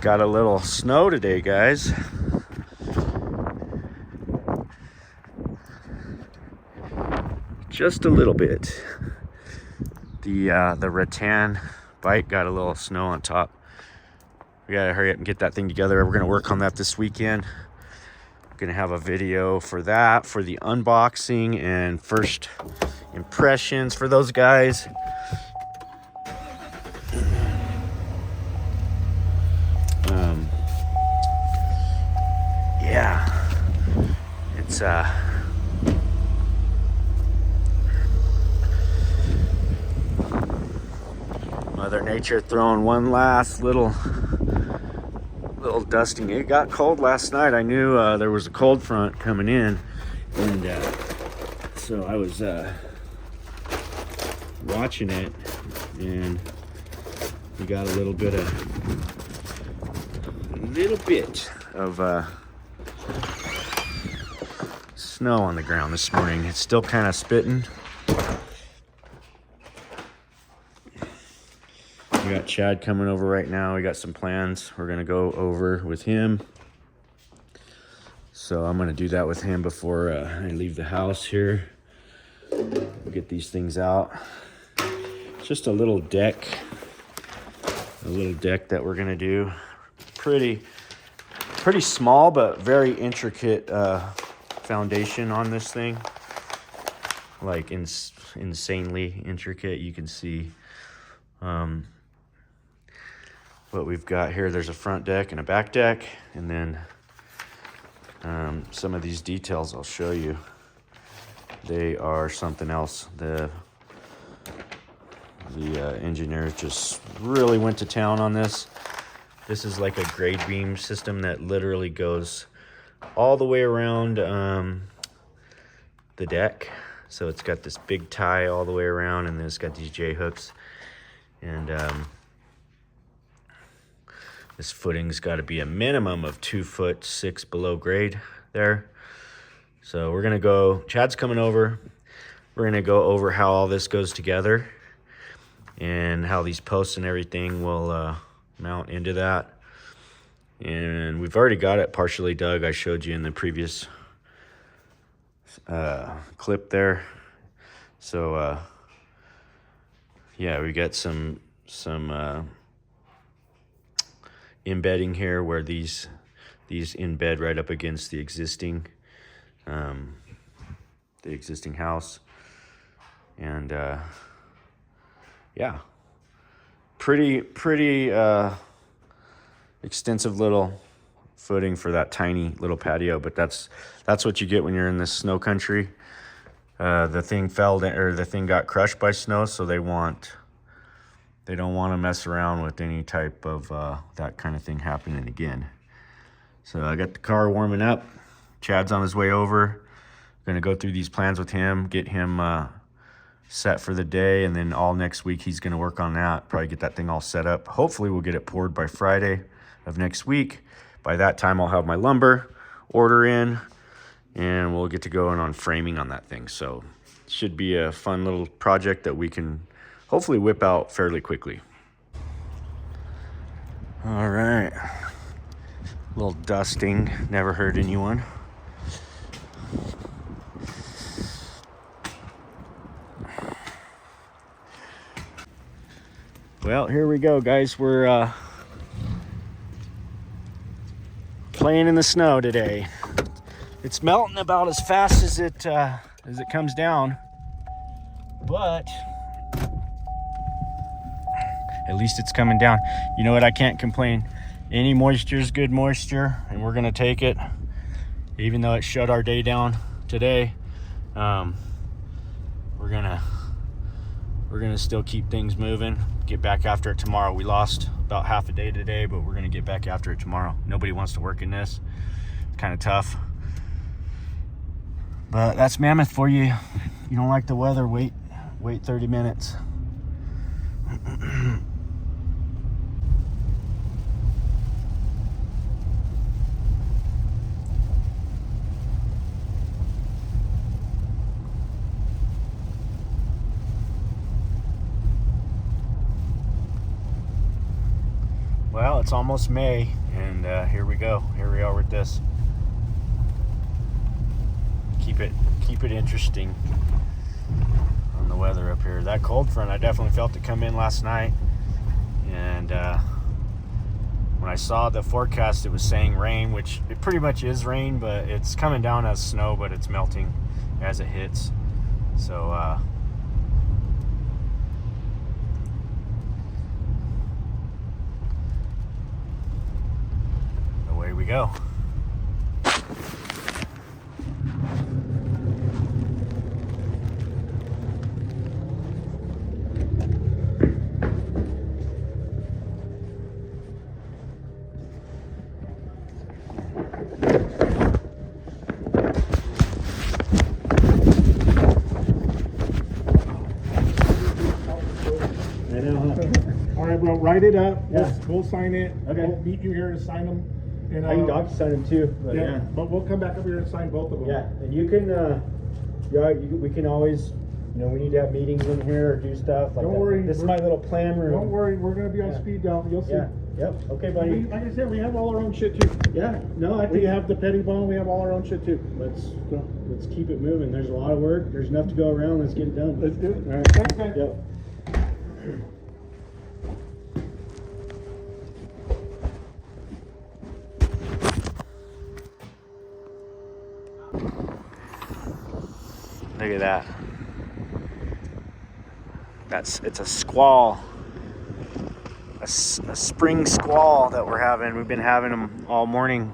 Got a little snow today, guys. Just a little bit. The rattan bike got a little snow on top. We gotta hurry up and get that thing together. We're gonna work on that this weekend. Gonna have a video for that, for the unboxing and first impressions for those guys. Yeah, it's Mother Nature throwing one last little dusting. It got cold last night. I knew there was a cold front coming in, and so I was watching it, and we got a little bit of snow on the ground this morning. It's still kind of spitting. We got Chad coming over right now. We got some plans we're gonna go over with him. So I'm gonna do that with him before I leave the house here. We'll get these things out. Just a little deck that we're gonna do. Pretty small, but very intricate foundation on this thing. Like insanely intricate. You can see what we've got here. There's a front deck and a back deck, and then some of these details I'll show you. They are something else. The engineers just really went to town on this. This is like a grade beam system that literally goes all the way around the deck. So it's got this big tie all the way around, and then it's got these J hooks, and this footing's got to be a minimum of 2'6" below grade there. So we're gonna go, Chad's coming over. We're gonna go over how all this goes together and how these posts and everything will mount into that. And we've already got it partially dug. I showed you in the previous clip there. So yeah, we got some embedding here where these embed right up against the existing house. And yeah, pretty extensive little footing for that tiny little patio, but that's what you get when you're in this snow country. The thing the thing got crushed by snow, so they don't want to mess around with any type of that kind of thing happening again. So I got the car warming up. Chad's on his way over. Gonna go through these plans with him, get him set for the day, and then all next week he's gonna work on that, probably get that thing all set up. Hopefully we'll get it poured by Friday of next week. By that time I'll have my lumber order in, and we'll get to going on framing on that thing. So it should be a fun little project that we can hopefully whip out fairly quickly. All right, a little dusting, never hurt anyone. Well, here we go, guys. We're playing in the snow today. It's melting about as fast as it comes down, but at least it's coming down. You know what? I can't complain. Any moisture is good moisture, and we're gonna take it. Even though it shut our day down today, we're gonna still keep things moving. Get back after it tomorrow. We lost about half a day today, but we're gonna get back after it tomorrow. Nobody wants to work in this. It's kind of tough. But that's Mammoth for you. You don't like the weather, wait 30 minutes. Well, it's almost May, and here we go. Here we are with this. Keep it interesting on the weather up here. That cold front, I definitely felt it come in last night, and when I saw the forecast, it was saying rain, which it pretty much is rain, but it's coming down as snow, but it's melting as it hits. So away we go. All right, bro, write it up. Yeah. We'll sign it. Okay. We'll meet you here to sign them. And, I can docu-sign them too. But yeah, but we'll come back up here and sign both of them. Yeah, and you can, we can always, we need to have meetings in here or do stuff like Don't that. worry, This is my little plan room. Don't worry, we're gonna be on speed dial. You'll see. Yeah. Yep. Okay, buddy. Like I said, we have all our own shit too. Yeah. No, I We think have the petty bone. We have all our own shit too. let's keep it moving. There's a lot of work. There's enough to go around. Let's get it done. Let's do it. All right. Thanks, man. Yep. Look at that. It's a squall. A spring squall that we're having. We've been having them all morning.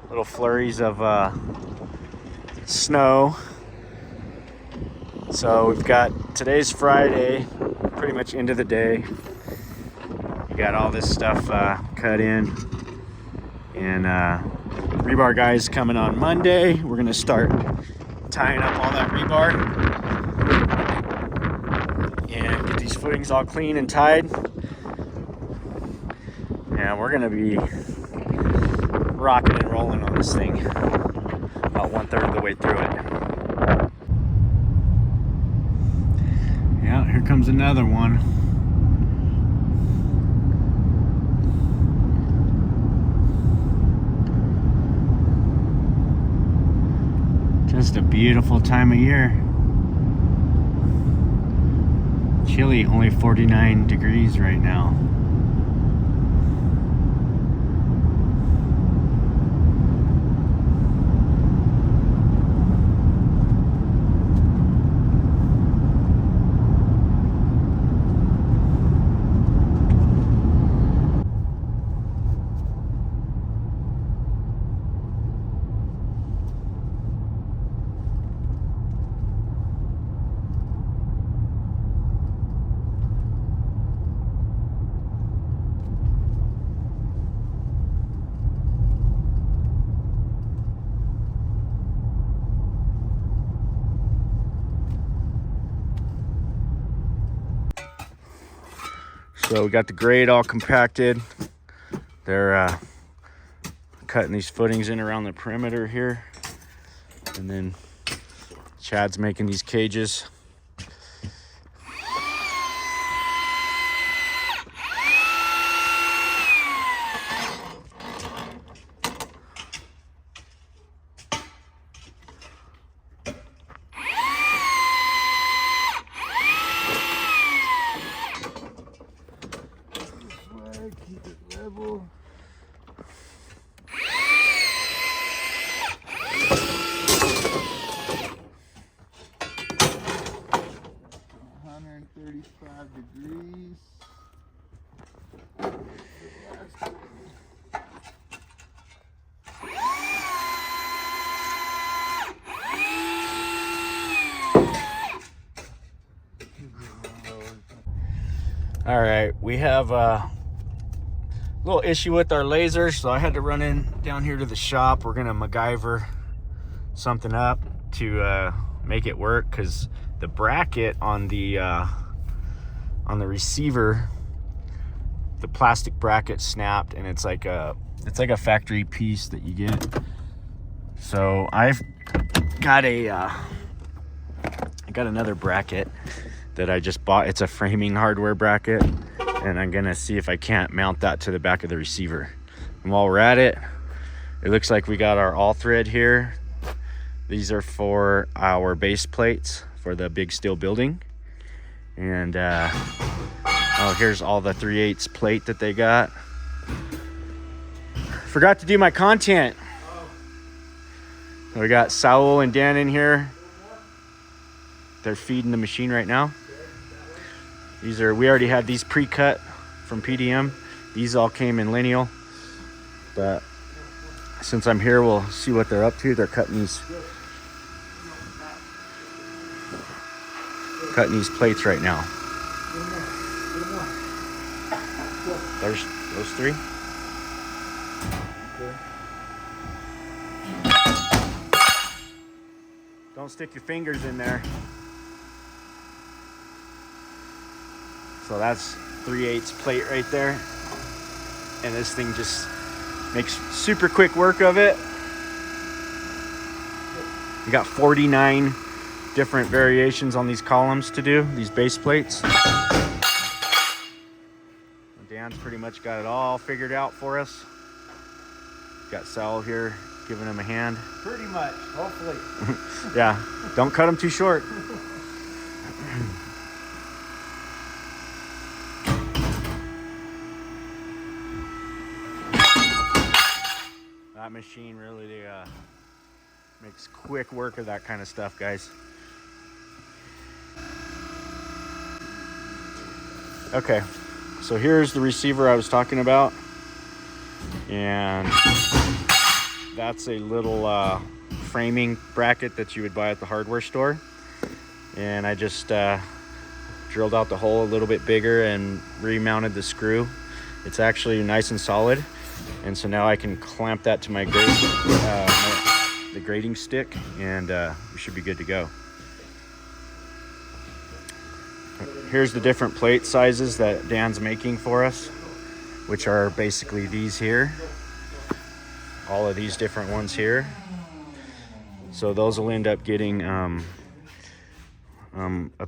Little flurries of snow. So we've got, today's Friday, pretty much into the day. We got all this stuff cut in. And rebar guys coming on Monday. We're gonna start tying up all that rebar and get these footings all clean and tied. And we're gonna be rocking and rolling on this thing about 1/3 of the way through it. Yeah, here comes another one. Just a beautiful time of year. Chilly, only 49 degrees right now. So we got the grade all compacted. They're cutting these footings in around the perimeter here. And then Chad's making these cages. Keep it level. Degrees. All right, we have a little issue with our lasers, so I had to run in down here to the shop. We're gonna MacGyver something up to make it work, because the bracket on the receiver, the plastic bracket snapped, and it's like a factory piece that you get. So I've got I got another bracket that I just bought. It's a framing hardware bracket, and I'm gonna see if I can't mount that to the back of the receiver. And while we're at it, it looks like we got our all thread here. These are for our base plates for the big steel building. And oh, here's all the 3/8 plate that they got. Forgot to do my content. We got Saul and Dan in here. They're feeding the machine right now. We already had these pre-cut from PDM. These all came in lineal, but since I'm here, we'll see what they're up to. They're cutting these plates right now. There's those 3. Don't stick your fingers in there. So that's 3/8 plate right there. And this thing just makes super quick work of it. You got 49 different variations on these columns to do, these base plates. Dan's pretty much got it all figured out for us. Got Sal here giving him a hand. Pretty much, hopefully. Yeah, don't cut them too short. That machine really makes quick work of that kind of stuff, guys. Okay, so here's the receiver I was talking about, and that's a little framing bracket that you would buy at the hardware store. And I just drilled out the hole a little bit bigger and remounted the screw. It's actually nice and solid, and so now I can clamp that to my the grading stick, and we should be good to go. Here's the different plate sizes that Dan's making for us, which are basically these here. All of these different ones here. So those will end up getting a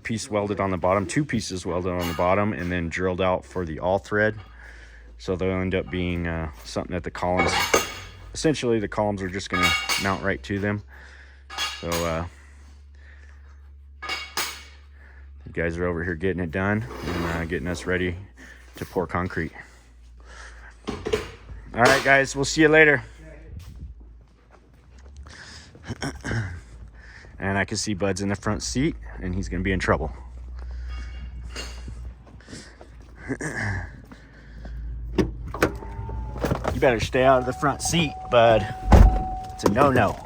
piece welded on the bottom, 2 pieces welded on the bottom, and then drilled out for the all thread. So they'll end up being something that the columns, essentially the columns are just gonna mount right to them. So you guys are over here getting it done and getting us ready to pour concrete. All right, guys, we'll see you later. And I can see Bud's in the front seat, and he's gonna be in trouble. You better stay out of the front seat, Bud. It's a no-no.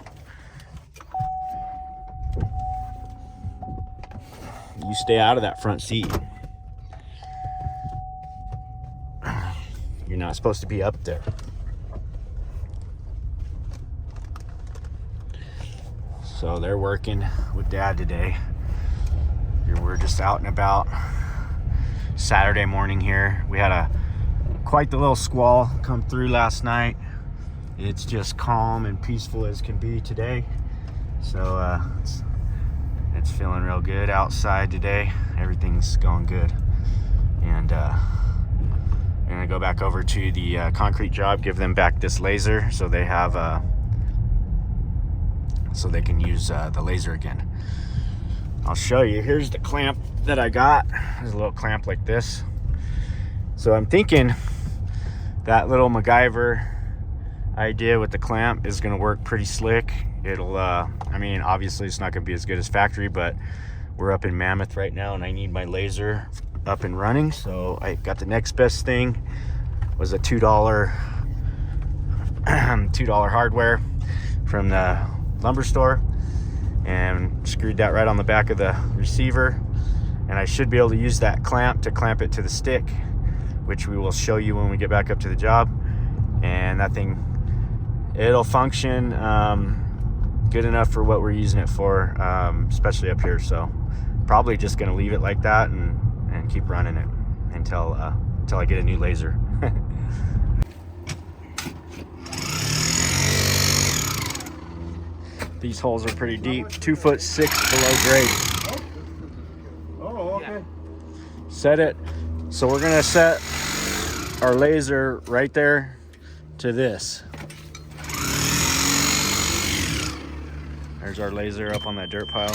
You stay out of that front seat. You're not supposed to be up there. So they're working with Dad today. We're just out and about. Saturday morning here. We had quite the little squall come through last night. It's just calm and peaceful as can be today. So it's feeling real good outside today. Everything's going good. And I'm gonna go back over to the concrete job, give them back this laser so they have so they can use the laser again. I'll show you. Here's the clamp that I got. There's a little clamp like this. So I'm thinking that little MacGyver idea with the clamp is gonna work pretty slick. It'll I mean, obviously it's not gonna be as good as factory, but we're up in Mammoth right now and I need my laser up and running. So I got the next best thing was a $2 hardware from the lumber store, and screwed that right on the back of the receiver, and I should be able to use that clamp to clamp it to the stick, which we will show you when we get back up to the job. And that thing, it'll function good enough for what we're using it for, especially up here. So probably just gonna leave it like that and keep running it until I get a new laser. These holes are pretty deep, 2'6" below grade. Oh, okay. Set it So we're gonna set our laser right there to this. There's our laser up on that dirt pile.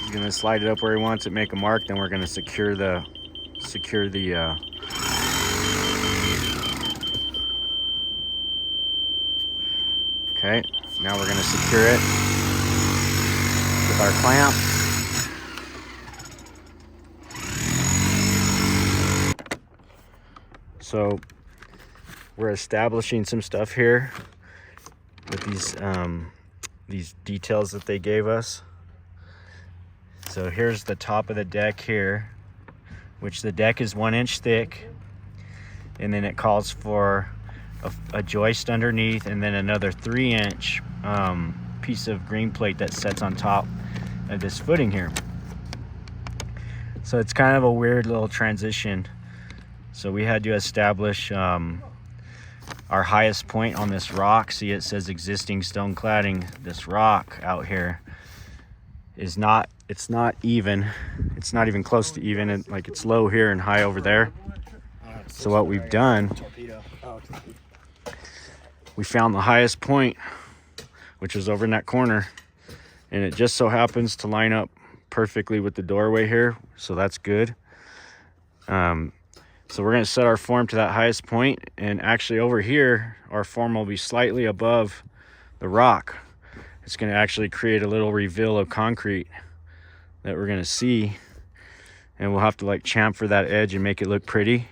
He's gonna slide it up where he wants it, make a mark, then we're gonna secure the okay, now we're gonna secure it with our clamp. So we're establishing some stuff here with these details that they gave us. So here's the top of the deck here, which the deck is 1 inch thick, and then it calls for a joist underneath, and then another 3-inch piece of green plate that sets on top of this footing here. So it's kind of a weird little transition. So we had to establish our highest point on this rock. See, it says existing stone cladding. This rock out here is not, it's not even close to even. Like, it's low here and high over there. So what we've done, we found the highest point, which is over in that corner, and it just so happens to line up perfectly with the doorway here, so that's good. So we're going to set our form to that highest point, and actually over here our form will be slightly above the rock. It's going to actually create a little reveal of concrete that we're going to see, and we'll have to like chamfer that edge and make it look pretty,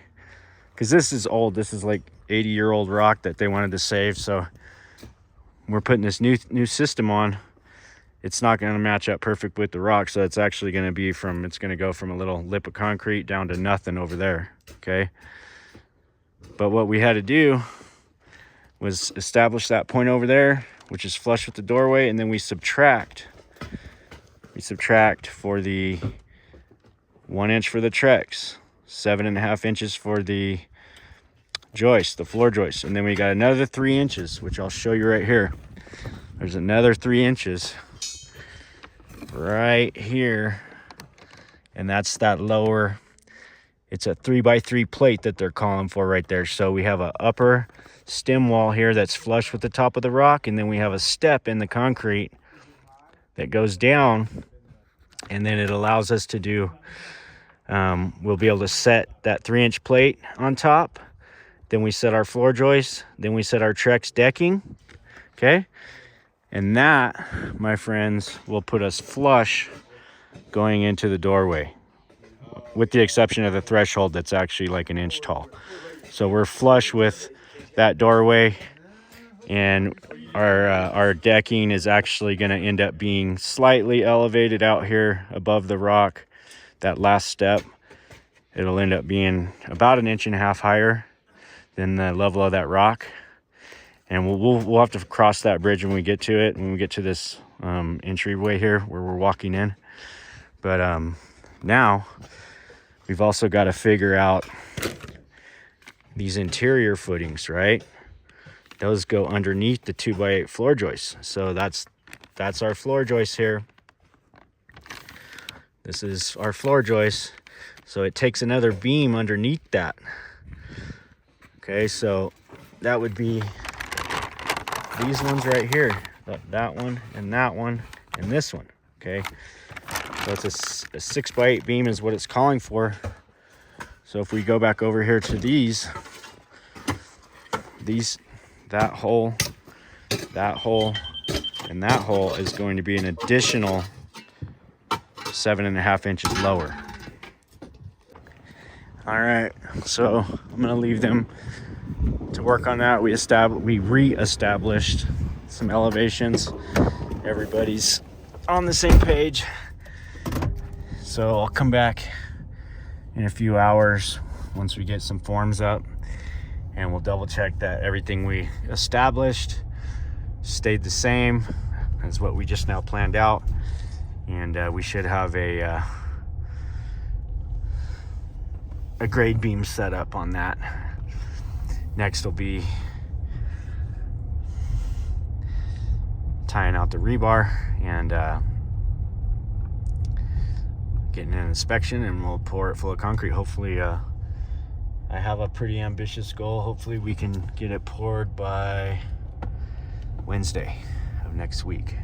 because this is old. This is like 80-year-old rock that they wanted to save, so we're putting this new system on. It's not going to match up perfect with the rock, so it's actually going to be it's going to go from a little lip of concrete down to nothing over there, okay? But what we had to do was establish that point over there, which is flush with the doorway, and then we subtract for the 1 inch for the Trex, 7.5 inches for the joist, the floor joist, and then we got another 3 inches, which I'll show you right here. There's another 3 inches right here, and that's that lower, it's a 3x3 plate that they're calling for right there. So we have an upper stem wall here that's flush with the top of the rock, and then we have a step in the concrete that goes down, and then it allows us to do we'll be able to set that 3-inch plate on top, then we set our floor joists, then we set our Trex decking, okay? And that, my friends, will put us flush going into the doorway, with the exception of the threshold that's actually like 1 inch tall. So we're flush with that doorway, and our decking is actually going to end up being slightly elevated out here above the rock. That last step, it'll end up being about 1.5 inches higher than the level of that rock. And we'll have to cross that bridge when we get to it, when we get to this entryway here where we're walking in. But now we've also got to figure out these interior footings, right? Those go underneath the 2x8 floor joists. So that's our floor joist here. This is our floor joist. So it takes another beam underneath that. Okay, so that would be these ones right here, that one and this one, okay? So it's a 6x8 beam is what it's calling for. So if we go back over here to these, that hole, and that hole is going to be an additional 7.5 inches lower. All right, so I'm gonna leave them to work on that. We re-established some elevations. Everybody's on the same page. So I'll come back in a few hours once we get some forms up, and we'll double check that everything we established stayed the same. is what we just now planned out, and we should have a grade beam set up on that. Next will be tying out the rebar and getting an inspection, and we'll pour it full of concrete. Hopefully, I have a pretty ambitious goal. Hopefully we can get it poured by Wednesday of next week.